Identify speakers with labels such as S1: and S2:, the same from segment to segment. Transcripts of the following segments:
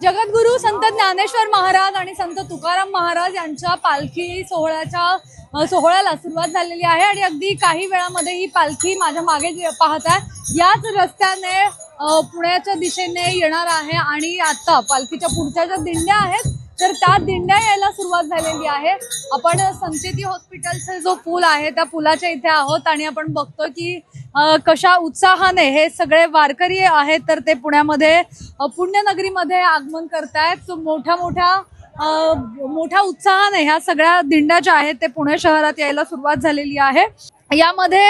S1: जगद्गुरु संत ज्ञानेश्वर महाराज आणि संत तुकाराम महाराज यांच्या पालखी सोहळ्याला सुरुवात झालेली आहे आणि अगदी काही वेळामध्ये ही पालखी माझ्या मागे पाहताय याच रस्त्याने पुण्याच्या दिशेने येणार आहे आणि आता पालखीच्या पुढच्या ज्या दिंड्या आहेत तर त्या दिंड्या यायला सुरुवात झालेली आहे। आपण संचेती हॉस्पिटलचा जो पूल आहे त्या पुलाच्या इथे आहोत आणि आपण बघतो की कशा उत्साहाने हे सगळे वारकरी आहेत तर ते पुण्यामध्ये पुण्यनगरीमध्ये आगमन करतायत। मोठ्या उत्साहाने ह्या सगळ्या दिंड्या ज्या आहेत ते पुणे शहरात यायला सुरुवात झालेली आहे। यामध्ये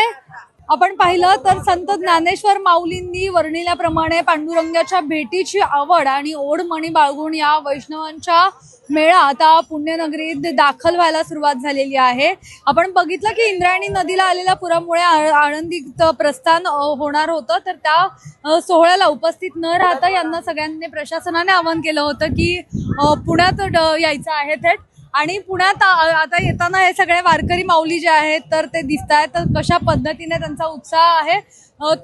S1: आपण पाहिलं तर संत ज्ञानेश्वर माऊलींनी वर्णिल्याप्रमाणे पांडुरंगाच्या भेटीची आवड आणि ओढ मणी बाळगून या वैष्णवांच्या मेळा आता पुण्यनगरीत दाखल व्हायला सुरुवात झालेली आहे। आपण बघितलं की इंद्रायणी नदीला आलेल्या पुरामुळे आळंदीत प्रस्थान होणार होतं तर त्या सोहळ्याला उपस्थित न राहता यांना सगळ्यांनी प्रशासनाने आवाहन केलं होतं की पुण्यात यायचं आहे थेट आणि पुण्यात आता येताना हे सगळे वारकरी माऊली जे आहेत तर ते दिसत आहेत तर कशा पद्धतीने त्यांचा उत्साह आहे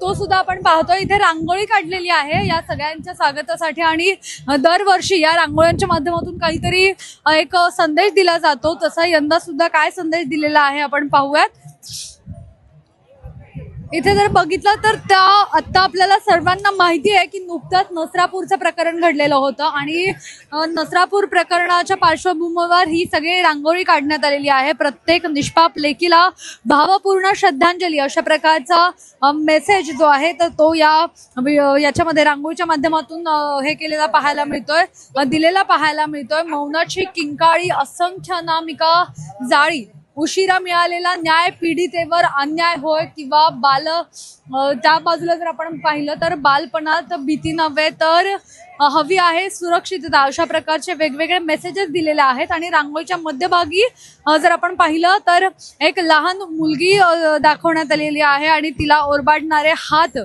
S1: तो सुद्धा आपण पाहतो। इथे रांगोळी काढलेली आहे या सगळ्यांच्या स्वागतासाठी आणि दरवर्षी या रांगोळ्यांच्या माध्यमातून काहीतरी एक संदेश दिला जातो तसा यंदा सुद्धा काय संदेश दिलेला आहे आपण पाहूयात। इथे जर बघितलं तर आता आपल्याला सर्वांना माहिती आहे की नुकतंच नसरापूरचं प्रकरण घडलेलं होतं आणि नसरापूर प्रकरणाच्या पार्श्वभूमीवर ही सगळी रांगोळी काढण्यात आलेली आहे। प्रत्येक निष्पाप लेकीला भावपूर्ण श्रद्धांजली अशा प्रकारचा मेसेज जो आहे तर तो याच्यामध्ये रांगोळीच्या माध्यमातून हे केलेला पाहायला मिळतोय दिलेला पाहायला मिळतोय। मौनाची किंकाळी असंख्य नामिका जाळी उशिरा मिळालेला न्याय पीडितेवर अन्याय होय किंवा त्या बाजूला जर आपण पाहिलं तर बालपणात भीती नव्हे तर हवी आहे सुरक्षितता अशा प्रकारचे वेगवेगळे मेसेजेस दिलेले आहेत। आणि रांगोळीच्या मध्यभागी जर आपण पाहिलं तर एक लहान मुलगी दाखवण्यात आलेली आहे आणि तिला ओरबाडणारे हात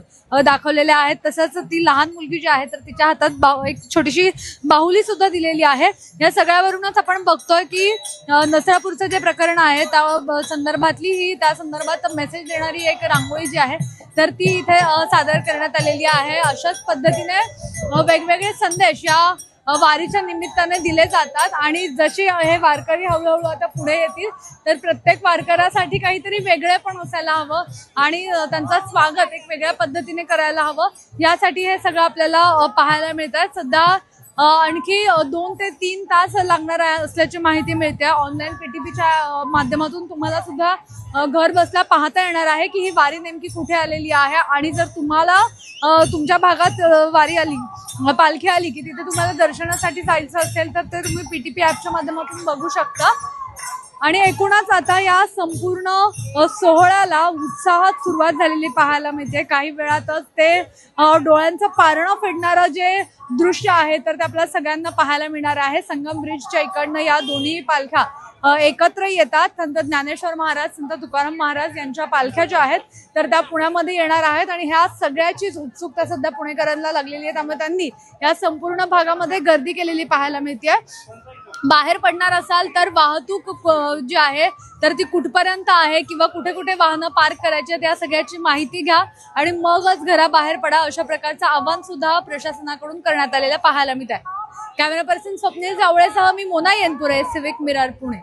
S1: दाखवलेले आहेत। तसंच ती लहान मुलगी जी आहे तर तिच्या हातात एक छोटीशी बाहुली सुद्धा दिलेली आहे। या सगळ्यावरूनच आपण बघतोय की नसरापूरचं जे प्रकरण आहे त्या संदर्भातली ही त्या संदर्भात मेसेज देणारी एक रांगोळी जी आहे तर ती इथे सादर करण्यात आलेली आहे। अशाच पद्धतीने वेगवेगळे संदेश या वारीच्या निमित्ताने दिले जातात आणि जसे हे वारकरी हळूहळू आता पुढे येतील तर प्रत्येक वारकऱ्यासाठी काहीतरी वेगळे पण असायला हवं आणि त्यांचं स्वागत एक वेगळ्या पद्धतीने करायला हवं यासाठी हे सगळं आपल्याला पाहायला मिळतात। सध्या आणखी 2 ते 3 तास लागणार असल्याची माहिती मिळते। ऑनलाईन पीटीपीच्या माध्यमातून तुम्हाला सुद्धा घर बसल्या पाहता येणार आहे की ही वारी नेमकी कुठे आलेली आहे आणि जर तुम्हाला तुमच्या भागात वारी आली पालखी आली की तिथे तुम्हाला दर्शनासाठी जायचं असेल तर ते तुम्ही पीटीपी ॲपच्या माध्यमातून बघू शकता। आणि एकूणच आता या संपूर्ण सोहळ्याला उत्साहात सुरुवात झालेली पाहायला मिळते। काही वेळातच ते डोळ्यांचं पारणं फेडणारं जे दृश्य आहे तर ते आपल्या सगळ्यांना पाहायला मिळणार आहे। संगम ब्रिजच्या इकडनं या दोन्ही पालख्या एकत्र येतात। संत ज्ञानेश्वर महाराज संत तुकाराम महाराज यांच्या पालख्या ज्या आहेत तर त्या पुण्यामध्ये येणार आहेत आणि ह्या सगळ्याचीच उत्सुकता सध्या पुणेकरांना लागलेली आहे त्यामुळे त्यांनी या संपूर्ण भागामध्ये गर्दी केलेली पाहायला मिळते। बाहेर पडणार असाल तर वाहतूक जी आहे तर ती कुठपर्यंत आहे किंवा कुठे कुठे वाहनं पार्क करायची त्या सगळ्याची माहिती घ्या आणि मगच घराबाहेर पडा अशा प्रकारचं आवाहन सुद्धा प्रशासनाकडून करण्यात आलेलं पाहायला मिळत आहे। कॅमेरा पर्सन स्वप्नील जावळेसह मी मोना येनपुरे, सिविक मिरर, पुणे।